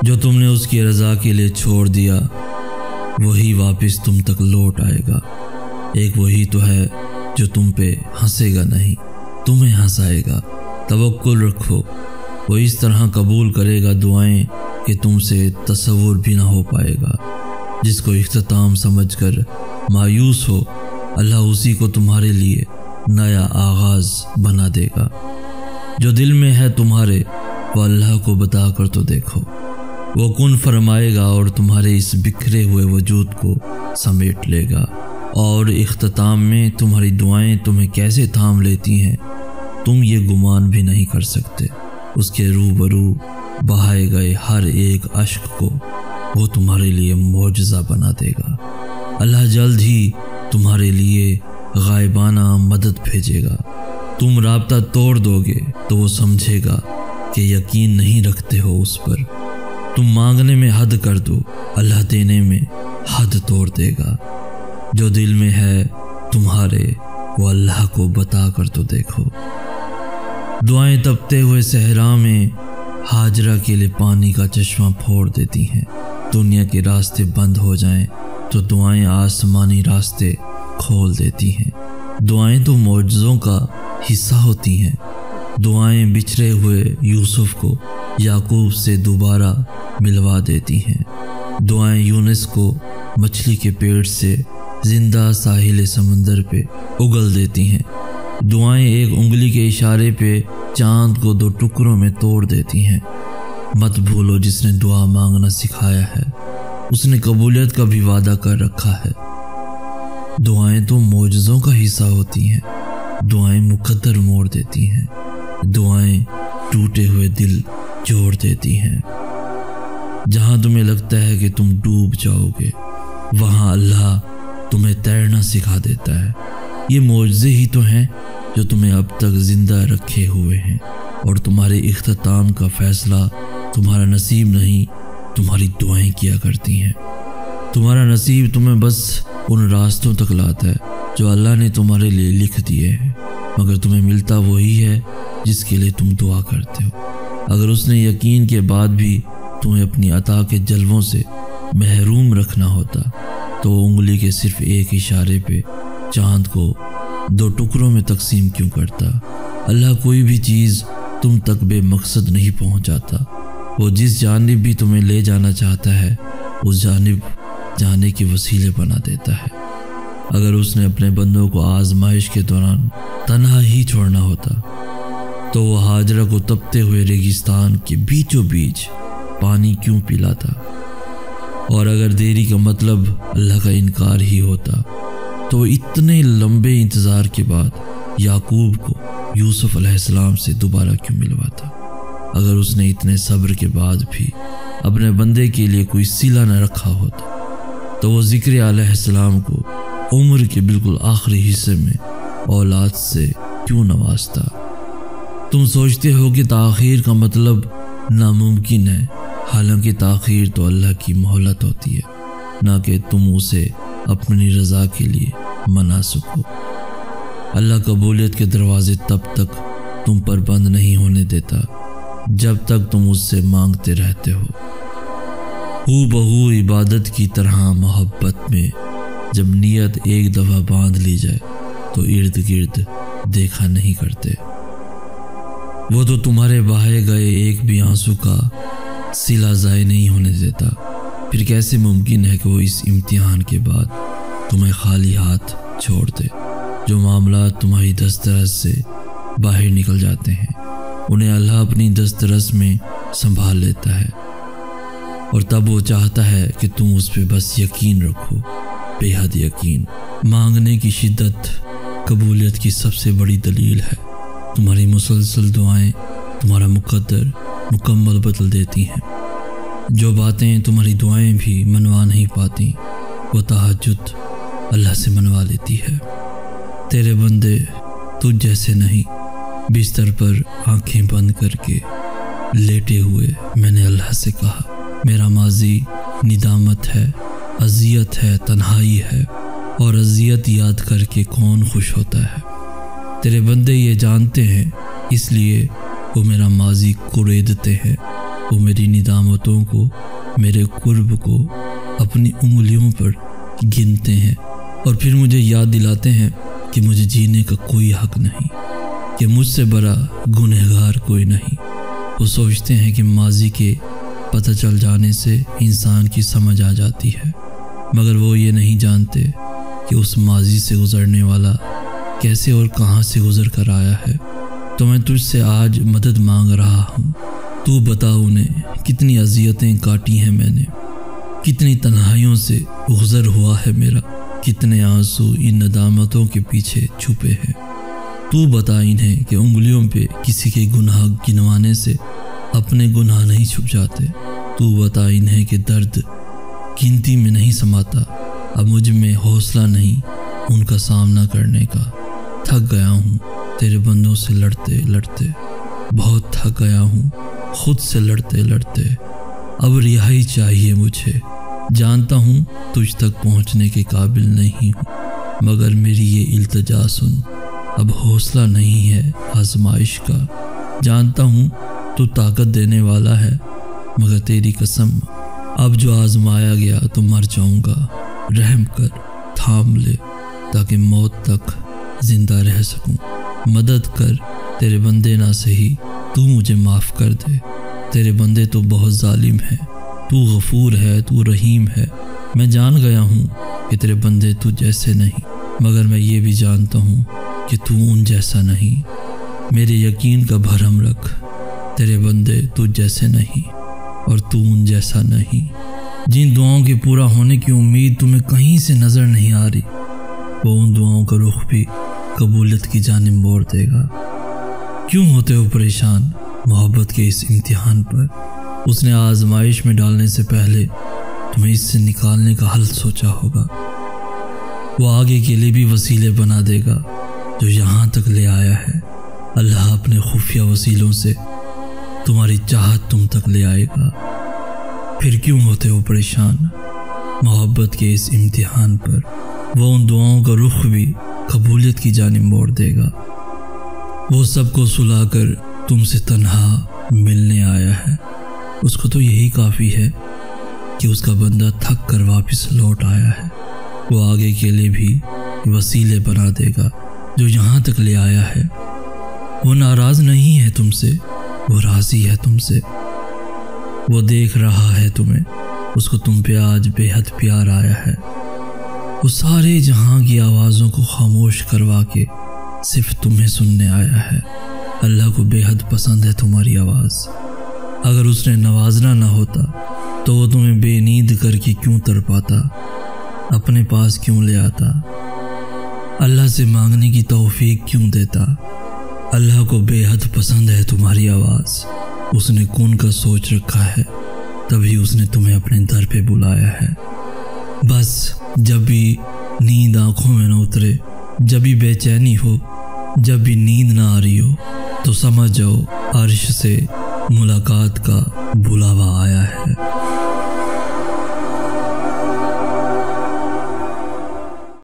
جو تم نے اس کی رضا کے لیے چھوڑ دیا وہی واپس تم تک لوٹ آئے گا۔ ایک وہی تو ہے جو تم پہ ہنسے گا نہیں، تمہیں ہنسائے گا۔ توکل رکھو، وہ اس طرح قبول کرے گا دعائیں کہ تم سے تصور بھی نہ ہو پائے گا۔ جس کو اختتام سمجھ کر مایوس ہو، اللہ اسی کو تمہارے لیے نیا آغاز بنا دے گا۔ جو دل میں ہے تمہارے وہ اللہ کو بتا کر تو دیکھو، وہ کن فرمائے گا اور تمہارے اس بکھرے ہوئے وجود کو سمیٹ لے گا۔ اور اختتام میں تمہاری دعائیں تمہیں کیسے تھام لیتی ہیں تم یہ گمان بھی نہیں کر سکتے۔ اس کے روبرو بہائے گئے ہر ایک اشک کو وہ تمہارے لیے معجزہ بنا دے گا۔ اللہ جلد ہی تمہارے لیے غائبانہ مدد بھیجے گا۔ تم رابطہ توڑ دو گے تو وہ سمجھے گا کہ یقین نہیں رکھتے ہو اس پر۔ تم مانگنے میں حد کر دو، اللہ دینے میں حد توڑ دے گا۔ جو دل میں ہے تمہارے وہ اللہ کو بتا کر تو دیکھو۔ دعائیں تپتے ہوئے صحرا میں ہاجرہ کے لیے پانی کا چشمہ پھوڑ دیتی ہیں۔ دنیا کے راستے بند ہو جائیں تو دعائیں آسمانی راستے کھول دیتی ہیں۔ دعائیں تو معجزوں کا حصہ ہوتی ہیں۔ دعائیں بچھڑے ہوئے یوسف کو یعقوب سے دوبارہ ملوا دیتی ہیں۔ دعائیں یونس کو مچھلی کے پیٹ سے زندہ ساحل سمندر پہ اگل دیتی ہیں۔ دعائیں ایک انگلی کے اشارے پہ چاند کو 2 ٹکڑوں میں توڑ دیتی ہیں۔ مت بھولو جس نے دعا مانگنا سکھایا ہے اس نے قبولیت کا بھی وعدہ کر رکھا ہے۔ دعائیں تو معجزوں کا حصہ ہوتی ہیں۔ دعائیں مقدر موڑ دیتی ہیں۔ دعائیں ٹوٹے ہوئے دل جوڑ دیتی ہیں۔ جہاں تمہیں لگتا ہے کہ تم ڈوب جاؤ گے وہاں اللہ تمہیں تیرنا سکھا دیتا ہے۔ یہ معجزے ہی تو ہیں جو تمہیں اب تک زندہ رکھے ہوئے ہیں، اور تمہارے اختتام کا فیصلہ تمہارا نصیب نہیں تمہاری دعائیں کیا کرتی ہیں۔ تمہارا نصیب تمہیں بس ان راستوں تک لاتا ہے جو اللہ نے تمہارے لیے لکھ دیے ہیں، مگر تمہیں ملتا وہی ہے جس کے لیے تم دعا کرتے ہو۔ اگر اس نے یقین کے بعد بھی تمہیں اپنی عطا کے جلووں سے محروم رکھنا ہوتا تو وہ انگلی کے صرف ایک اشارے پہ چاند کو 2 ٹکڑوں میں تقسیم کیوں کرتا؟ اللہ کوئی بھی چیز تم تک بے مقصد نہیں پہنچاتا۔ وہ جس جانب بھی تمہیں لے جانا چاہتا ہے اس جانب جانے کے وسیلے بنا دیتا ہے۔ اگر اس نے اپنے بندوں کو آزمائش کے دوران تنہا ہی چھوڑنا ہوتا تو وہ ہاجرہ کو تپتے ہوئے ریگستان کے بیچوں بیچ پانی کیوں پلاتا؟ اور اگر دیری کا مطلب اللہ کا انکار ہی ہوتا تو وہ اتنے لمبے انتظار کے بعد یعقوب کو یوسف علیہ السلام سے دوبارہ کیوں ملواتا؟ اگر اس نے اتنے صبر کے بعد بھی اپنے بندے کے لیے کوئی صلہ نہ رکھا ہوتا تو وہ ذکر علیہ السلام کو عمر کے بالکل آخری حصے میں اولاد سے کیوں نوازتا؟ تم سوچتے ہو کہ تاخیر کا مطلب ناممکن ہے، حالانکہ تاخیر تو اللہ کی مہلت ہوتی ہے، نہ کہ تم اسے اپنی رضا کے لیے منا سکو۔ اللہ قبولیت کے دروازے تب تک تم پر بند نہیں ہونے دیتا جب تک تم اس سے مانگتے رہتے ہو۔ بہو عبادت کی طرح محبت میں جب نیت ایک دفعہ باندھ لی جائے تو ارد گرد دیکھا نہیں کرتے۔ وہ تو تمہارے بہائے گئے ایک بھی آنسو کا صلہ ضائع نہیں ہونے دیتا، پھر کیسے ممکن ہے کہ وہ اس امتحان کے بعد تمہیں خالی ہاتھ چھوڑ دے؟ جو معاملات تمہاری دسترس سے باہر نکل جاتے ہیں انہیں اللہ اپنی دسترس میں سنبھال لیتا ہے، اور تب وہ چاہتا ہے کہ تم اس پہ بس یقین رکھو، بے حد یقین۔ مانگنے کی شدت قبولیت کی سب سے بڑی دلیل ہے۔ تمہاری مسلسل دعائیں تمہارا مقدر مکمل بدل دیتی ہیں۔ جو باتیں تمہاری دعائیں بھی منوا نہیں پاتی وہ تہجد اللہ سے منوا لیتی ہے۔ تیرے بندے تجھ جیسے نہیں، بستر پر آنکھیں بند کر کے لیٹے ہوئے میں نے اللہ سے کہا میرا ماضی ندامت ہے، اذیت ہے، تنہائی ہے، اور اذیت یاد کر کے کون خوش ہوتا ہے؟ تیرے بندے یہ جانتے ہیں، اس لیے وہ میرا ماضی کوریدتے ہیں، وہ میری ندامتوں کو، میرے قرب کو اپنی انگلیوں پر گنتے ہیں اور پھر مجھے یاد دلاتے ہیں کہ مجھے جینے کا کوئی حق نہیں، کہ مجھ سے بڑا گنہگار کوئی نہیں۔ وہ سوچتے ہیں کہ ماضی کے پتہ چل جانے سے انسان کی سمجھ آ جاتی ہے، مگر وہ یہ نہیں جانتے کہ اس ماضی سے گزرنے والا کیسے اور کہاں سے گزر کر آیا ہے۔ تو میں تجھ سے آج مدد مانگ رہا ہوں، تو بتا انہیں کتنی اذیتیں کاٹی ہیں میں نے، کتنی تنہائیوں سے گزر ہوا ہے میرا، کتنے آنسو ان ندامتوں کے پیچھے چھپے ہیں۔ تو بتا انہیں کہ انگلیوں پہ کسی کے گناہ گنوانے سے اپنے گناہ نہیں چھپ جاتے۔ تو بتا انہیں کہ درد گنتی میں نہیں سماتا، اب مجھ میں حوصلہ نہیں ان کا سامنا کرنے کا۔ تھک گیا ہوں تیرے بندوں سے لڑتے لڑتے، بہت تھک گیا ہوں خود سے لڑتے لڑتے، اب رہائی چاہیے مجھے۔ جانتا ہوں تجھ تک پہنچنے کے قابل نہیں ہوں، مگر میری یہ التجا سن، اب حوصلہ نہیں ہے آزمائش کا۔ جانتا ہوں تو طاقت دینے والا ہے، مگر تیری قسم اب جو آزمایا گیا تو مر جاؤں گا۔ رحم کر، تھام لے تاکہ موت تک زندہ رہ سکوں۔ مدد کر، تیرے بندے نہ سہی تو مجھے معاف کر دے۔ تیرے بندے تو بہت ظالم ہے، تو غفور ہے، تو رحیم ہے۔ میں جان گیا ہوں کہ تیرے بندے تو جیسے نہیں، مگر میں یہ بھی جانتا ہوں کہ تو ان جیسا نہیں۔ میرے یقین کا بھرم رکھ، تیرے بندے تو جیسے نہیں اور تو ان جیسا نہیں۔ جن دعاؤں کے پورا ہونے کی امید تمہیں کہیں سے نظر نہیں آ رہی، وہ ان دعاؤں کا رخ بھی قبولیت کی جانب موڑ دے گا۔ کیوں ہوتے ہو پریشان محبت کے اس امتحان پر؟ اس نے آزمائش میں ڈالنے سے پہلے تمہیں اس سے نکالنے کا حل سوچا ہوگا۔ وہ آگے کے لیے بھی وسیلے بنا دے گا جو یہاں تک لے آیا ہے۔ اللہ اپنے خفیہ وسیلوں سے تمہاری چاہت تم تک لے آئے گا۔ پھر کیوں ہوتے ہو پریشان محبت کے اس امتحان پر؟ وہ ان دعاؤں کا رخ بھی قبولیت کی جانب موڑ دے گا۔ وہ سب کو سلا کر تم سے تنہا ملنے آیا ہے۔ اس کو تو یہی کافی ہے کہ اس کا بندہ تھک کر واپس لوٹ آیا ہے۔ وہ آگے کے لیے بھی وسیلے بنا دے گا جو یہاں تک لے آیا ہے۔ وہ ناراض نہیں ہے تم سے، وہ راضی ہے تم سے۔ وہ دیکھ رہا ہے تمہیں، اس کو تم پہ آج بے حد پیار آیا ہے۔ وہ سارے جہاں کی آوازوں کو خاموش کروا کے صرف تمہیں سننے آیا ہے۔ اللہ کو بے حد پسند ہے تمہاری آواز۔ اگر اس نے نوازنا نہ ہوتا تو وہ تمہیں بے نیند کر کے کیوں تڑپاتا، اپنے پاس کیوں لے آتا، اللہ سے مانگنے کی توفیق کیوں دیتا۔ اللہ کو بے حد پسند ہے تمہاری آواز۔ اس نے کون کا سوچ رکھا ہے، تبھی اس نے تمہیں اپنے در پہ بلایا ہے۔ بس جب بھی نیند آنکھوں میں نہ اترے، جب بھی بے چینی ہو، جب بھی نیند نہ آ رہی ہو، تو سمجھ جاؤ عرش سے ملاقات کا بلاوا آیا ہے۔